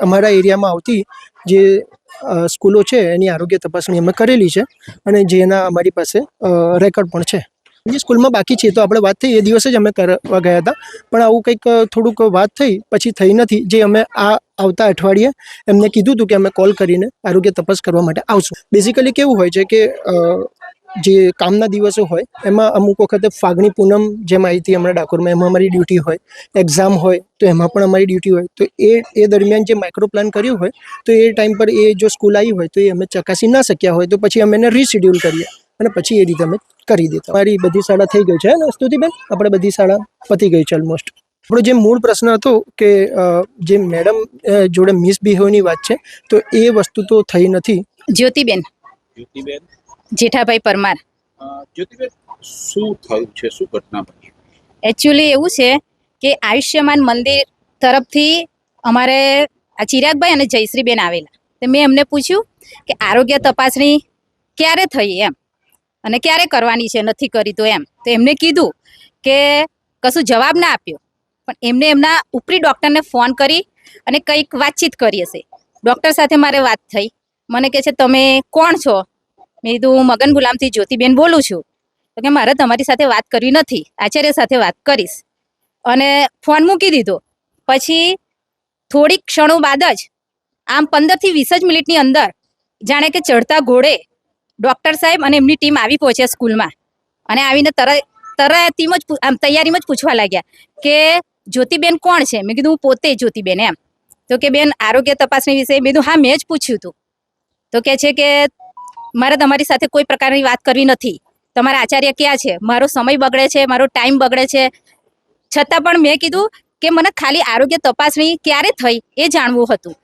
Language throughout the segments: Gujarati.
અમારા એરિયામાં આવતી જે સ્કૂલો છે એની આરોગ્ય તપાસણી અમે કરેલી છે અને જેના અમારી પાસે રેકોર્ડ પણ છે. જે સ્કૂલમાં બાકી છે તો આપણે વાત થઈ એ દિવસે જ અમે કરવા ગયા હતા, પણ આવું કંઈક થોડુંક વાત થઈ પછી થઈ નથી, જે અમે આવતા અઠવાડિયે એમને કીધું હતું કે અમે કોલ કરીને આરોગ્ય તપાસ કરવા માટે આવશું. બેઝિકલી કેવું હોય છે કે જે કામના દિવસો હોય એમાં અમુક વખતે ફાગણી પૂનમ જેમ આવી હતી હમણાં ડાકોરમાં, એમાં અમારી ડ્યુટી હોય, એક્ઝામ હોય તો એમાં પણ અમારી ડ્યુટી હોય, તો એ દરમિયાન જે માઇક્રો પ્લાન કર્યું હોય તો એ ટાઈમ પર એ જો સ્કૂલ આવી હોય તો એ અમે ચકાસી ના શક્યા હોય તો પછી અમે એને રીશેડ્યુલ કરીએ અને પછી એ રીતે અમે કરી દેતા. મારી બધી શાળા થઈ ગઈ છે ને સ્તુતિબેન, આપણે બધી શાળા પતી ગઈ છે ઓલમોસ્ટ. આપણો જે મૂળ પ્રશ્ન હતો કે જે મેડમ જોડે મિસબિહેવની વાત છે તો એ વસ્તુ તો થઈ નથી. જ્યોતિબેન જેઠાભાઈ પરમાર. જ્યોતિબેન, શું થયું છે, શું ઘટના બની? એકચ્યુઅલી એવું છે કે આયુષ્યમાન મંદિર તરફથી અમારે આ ચિરાગભાઈ અને જયશ્રીબેન આવેલા, તો મેં એમને પૂછ્યું કે આરોગ્ય તપાસણી ક્યારે થઈ એમ અને ક્યારે કરવાની છે, નથી કરી તો એમ. તો એમને કીધું કે કશું જવાબ ના આપ્યો, પણ એમને એમના ઉપરી ડૉક્ટરને ફોન કરી અને કંઈક વાતચીત કરી હશે. ડૉક્ટર સાથે મારે વાત થઈ, મને કહે છે તમે કોણ છો? મેં કીધું હું મગન ગુલામથી જ્યોતિબેન બોલું છું. તો કે મારે તમારી સાથે વાત કરવી નથી, આચાર્ય સાથે વાત કરીશ, અને ફોન મૂકી દીધો. પછી થોડીક ક્ષણો બાદ જ આમ 15 થી 20 જ મિનિટની અંદર જાણે કે ચડતા ઘોડે ડૉક્ટર સાહેબ અને એમની ટીમ આવી પહોંચ્યા સ્કૂલમાં, અને આવીને તરતીમાં જ આમ તૈયારીમાં જ પૂછવા લાગ્યા કે જ્યોતિબેન કોણ છે? મેં કીધું હું પોતે જ્યોતિબેન એમ. તો કે બેન આરોગ્ય તપાસણી વિશે. મેં કીધું હા મેં જ પૂછ્યું હતું. તો કે છે કે મારે તમારી સાથે કોઈ પ્રકારની વાત કરવી નથી, તમારા આચાર્ય ક્યાં છે? મારો સમય બગડે છે, મારો ટાઈમ બગડે છે. છતાં પણ મેં કીધું કે મને ખાલી આરોગ્ય તપાસણી ક્યારે થઈ એ જાણવું હતું.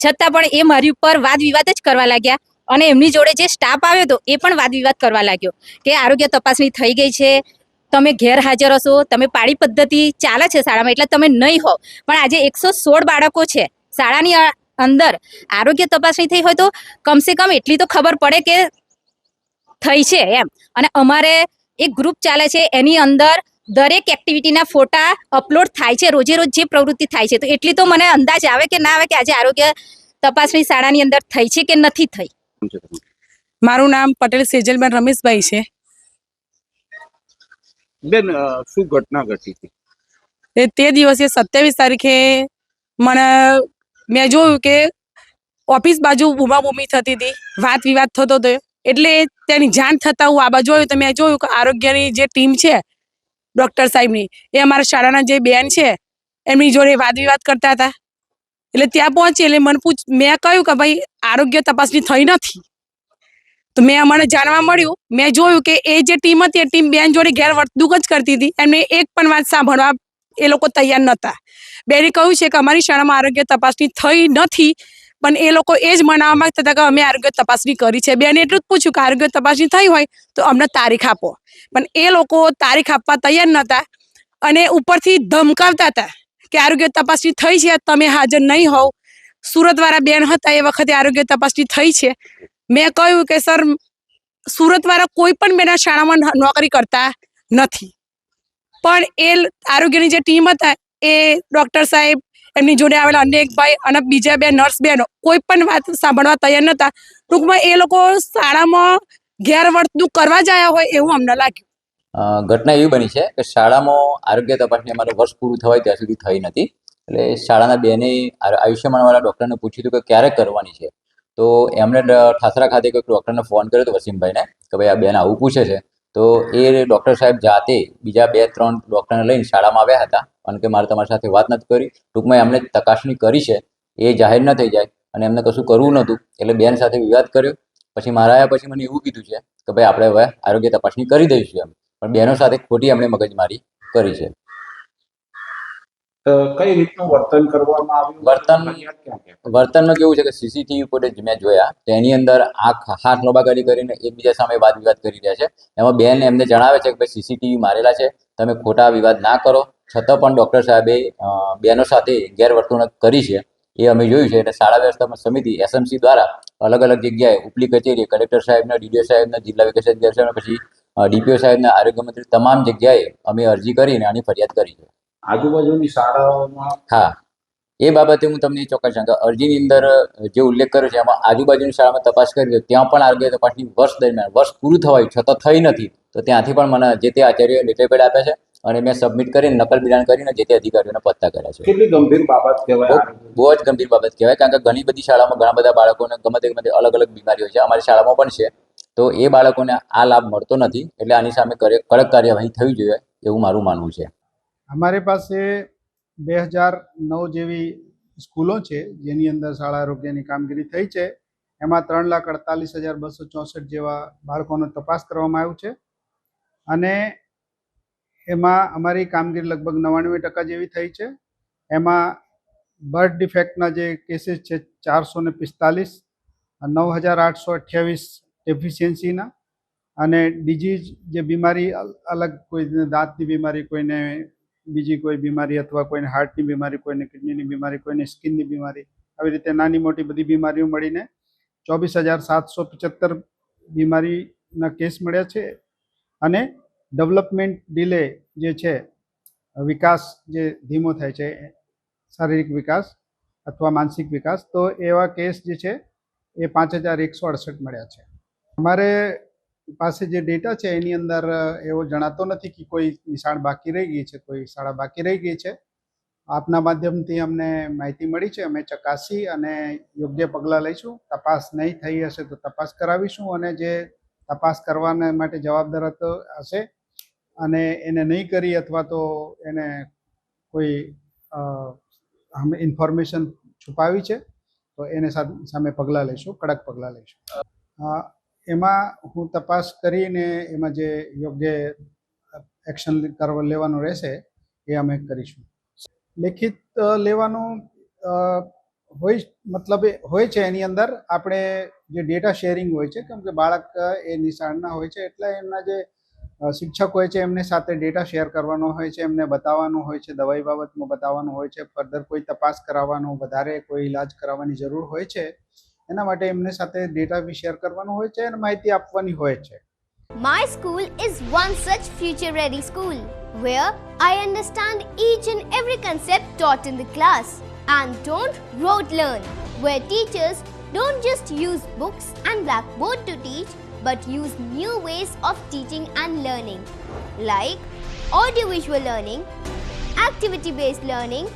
છતાં પણ એ મારી ઉપર વાદ વિવાદ જ કરવા લાગ્યા, અને એમની જોડે જે સ્ટાફ આવ્યો હતો એ પણ વાદ વિવાદ કરવા લાગ્યો કે આરોગ્ય તપાસણી થઈ ગઈ છે, તમે ગેરહાજર હશો, તમે પાળી પદ્ધતિ ચાલે છે શાળામાં એટલે તમે નહીં હો. પણ આજે 116 બાળકો છે શાળાની અંદર, આરોગ્ય તપાસણી થઈ હોય તો કમસે કમ એટલી તો ખબર પડે કે થઈ છે એમ. અને અમારે એક ગ્રુપ ચાલે છે એની અંદર દરેક એક્ટિવિટીના ફોટા અપલોડ થાય છે, રોજે રોજ જે પ્રવૃત્તિ થાય છે, તો એટલી તો મને અંદાજ આવે કે ના આવે કે આજે આરોગ્ય તપાસણી શાળાની અંદર થઈ છે કે નથી થઈ. મારું નામ પટેલ સેજલબેન રમેશભાઈ છે. બેન, શું ઘટના ઘટી હતી? તે દિવસે 27 તારીખે મેં જોયું કે ઓફિસ બાજુ બૂમાબૂમી થતી હતી, વાત વિવાદ થતો હતો, એટલે તેની જાણ થતાં હું આ બાજુ જોયું તો મેં જોયું કે આરોગ્યની જે ટીમ છે ડૉક્ટર સાહેબની, એ અમારા શાળાના જે બેન છે એમની જોડે વાદ વિવાદ કરતા હતા. એટલે ત્યાં પહોંચી એટલે મેં કહ્યું કે ભાઈ આરોગ્ય તપાસણી થઈ નથી. તો મને જાણવા મળ્યું, મેં જોયું કે એ જે ટીમ હતી એ ટીમ બેન જોડે ગેરવર્તણૂક જ કરતી હતી. એમને એક પણ વાત સાંભળવા એ લોકો તૈયાર નહોતા. બેને કહ્યું છે કે અમારી શાળામાં આરોગ્ય તપાસણી થઈ નથી, પણ એ લોકો એ જ મનાવવા માંગતા હતા કે અમે આરોગ્ય તપાસણી કરી છે. બેને એટલું જ પૂછ્યું કે આરોગ્ય તપાસણી થઈ હોય તો અમને તારીખ આપો, પણ એ લોકો તારીખ આપવા તૈયાર નહોતા અને ઉપરથી ધમકાવતા હતા કે આરોગ્ય તપાસણી થઈ છે, તમે હાજર નહીં હોવ. સુરતવાળા બેન હતા એ વખતે આરોગ્ય તપાસણી થઈ છે. મેં કહ્યું કે સર, સુરતવાળા કોઈ પણ બેના શાળામાં નોકરી કરતા નથી, પણ એ આરોગ્યની જે ટીમ હતા એ ડૉક્ટર સાહેબ, એમની જોડે આવેલા અનેક ભાઈ અને બીજા બે નર્સ બહેનો કોઈ પણ વાત સાંભળવા તૈયાર નહોતા. ટૂંકમાં એ લોકો શાળામાં ગેરવર્તણૂક કરવા જ આવ્યા હોય એવું અમને લાગ્યું. ઘટના એવી બની છે કે શાળામાં આરોગ્ય તપાસણી અમારું વર્ષ પૂરું થવાય ત્યાં સુધી થઈ નથી. એટલે શાળાના બેને આયુષ્યમાનવાળા ડૉક્ટરને પૂછ્યું હતું કે ક્યારે કરવાની છે. તો એમણે ઠાસરા ખાતે કોઈ ડૉક્ટરને ફોન કર્યો હતો વસીમભાઈને કે ભાઈ આ બેન આવું પૂછે છે. તો એ ડૉક્ટર સાહેબ જાતે બીજા 2-3 ડૉક્ટરને લઈને શાળામાં આવ્યા હતા અને કે મારે તમારી સાથે વાત નથી કરી. ટૂંકમાં એમણે ચકાસણી કરી છે એ જાહેર ન થઈ જાય અને એમને કશું કરવું નહોતું, એટલે બેન સાથે વિવાદ કર્યો. પછી મારા આવ્યા પછી મને એવું કીધું છે કે ભાઈ આપણે હવે આરોગ્ય તપાસણી કરી દઈશું એમ, પણ બહેનો સાથે ખોટી એમણે મગજમારી કરી છે. કઈ રીતનું વર્તન કરવામાં આવ્યું? વર્તનમાં કેવું છે કે સીસીટીવી ફૂટેજ મેં જોયા તો એની અંદર હાથ લોબાગાડી કરીને એકબીજા સામે વાદ વિવાદ કરી રહ્યા છે. એમાં બેન એમને જણાવે છે કે ભાઈ સીસીટીવી મારેલા છે, તમે ખોટા વિવાદ ના કરો. છતાં પણ ડૉક્ટર સાહેબે બહેનો સાથે ગેરવર્તણૂક કરી છે એ અમે જોયું છે. એટલે શાળા વ્યવસ્થાપન સમિતિ એસએમસી દ્વારા અલગ અલગ જગ્યાએ ઉપલી કચેરી, કલેક્ટર સાહેબના, ડીડીઓ સાહેબના, જિલ્લા વિકાસ અધિકારી સાહેબના, પછી ડીપીઓ સાહેબના, આરોગ્ય મંત્રી, તમામ જગ્યાએ અમે અરજી કરીને આની ફરિયાદ કરી છે. આજુબાજુની શાળાઓમાં હા, એ બાબતે હું તમને ચોક્કસ જાણ કે અરજીની અંદર જે ઉલ્લેખ કર્યો છે એમાં આજુબાજુની શાળામાં તપાસ કરી તો ત્યાં પણ આરોગ્ય તપાસની વર્ષ દરમિયાન વર્ષ પૂરું થવાયું છતાં થઈ નથી. તો ત્યાંથી પણ મને જે તે આચાર્યોએ લેટર પેડ આપ્યા છે અને મેં સબમિટ કરીને નકલ બિડાણ કરીને જે તે અધિકારીઓને પત્તા કર્યા છે. કેટલી ગંભીર બાબત કહેવાય? બહુ જ ગંભીર બાબત કહેવાય, કારણ કે ઘણી બધી શાળામાં ઘણા બધા બાળકોને ગમે તે અલગ અલગ બીમારીઓ છે, અમારી શાળામાં પણ છે. તો એ બાળકોને આ લાભ મળતો નથી, એટલે આની સામે કડક કાર્યવાહી થવી જોઈએ એવું મારું માનવું છે. અમારી પાસે 2009 જેવી સ્કૂલો છે જેની અંદર શાળા આરોગ્યની કામગીરી થઈ છે. એમાં 3,48,264 જેવા બાળકોનો તપાસ કરવામાં આવ્યું છે અને એમાં અમારી કામગીરી લગભગ 99% જેવી થઈ છે. એમાં બર્થ ડિફેક્ટના જે કેસીસ છે 445, 9,828 ડેફિશિયન્સીના, અને ડિઝીઝ જે બીમારી અલગ, કોઈને દાંતની બીમારી, કોઈને બીજી કોઈ બીમારી, અથવા કોઈને હાર્ટની બીમારી, કોઈને કિડનીની બીમારી, કોઈને સ્કિનની બીમારી, આવી રીતે નાની મોટી બધી બીમારીઓ મળીને 24,775 બીમારીના કેસ મળ્યા છે. અને ડેવલપમેન્ટ ડિલે જે છે, વિકાસ જે ધીમો થાય છે, શારીરિક વિકાસ અથવા માનસિક વિકાસ, તો એવા કેસ જે છે એ 5,168 મળ્યા છે. અમારે પાસે જે ડેટા છે એની અંદર એવો જણાતો નથી કે કોઈ નિશાળ બાકી રહી ગઈ છે, કોઈ શાળા બાકી રહી ગઈ છે. આપના માધ્યમથી અમને માહિતી મળી છે, અમે ચકાસી અને યોગ્ય પગલાં લઈશું. તપાસ નહીં થઈ હશે તો તપાસ કરાવીશું, અને જે તપાસ કરવાના માટે જવાબદાર હશે અને એને નહીં કરી અથવા તો એને કોઈ ઇન્ફોર્મેશન છુપાવી છે તો એને સામે પગલાં લઈશું, કડક પગલાં લઈશું. એમાં હું તપાસ કરીને એમાં જે યોગ્ય એક્શન લેવાનું રહેશે એ અમે કરીશું. લેખિત લેવાનું હોય છે, એની અંદર આપણે જે ડેટા શેરિંગ હોય છે, કેમ કે બાળક એ નિશાળના હોય છે એટલે એમના જે શિક્ષક હોય છે એમને સાથે ડેટા શેર કરવાનો હોય છે, એમને બતાવવાનું હોય છે, દવાઈ બાબતમાં બતાવવાનું હોય છે, ફર્ધર કોઈ તપાસ કરાવવાનું, વધારે કોઈ ઇલાજ કરાવવાની જરૂર હોય છે, એના માટે એમને સાથે ડેટા બી શેર કરવાનું હોય છે અને માહિતી આપવાની હોય છે. My school is one such future-ready school where I understand each and every concept taught in the class and don't rote learn, where teachers don't just use books and blackboard to teach but use new ways of teaching and learning like audiovisual learning, activity-based learning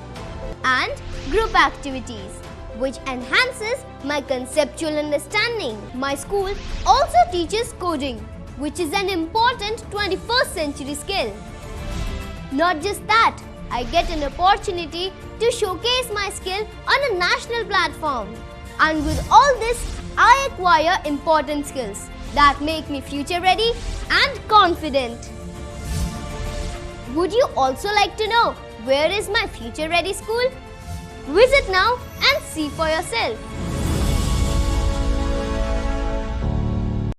and group activities, which enhances my conceptual understanding. My school also teaches coding, which is an important 21st century skill. Not just that, I get an opportunity to showcase my skill on a national platform. And with all this, I acquire important skills that make me future ready and confident. Would you also like to know where is my future ready school? Visit now and see for yourself.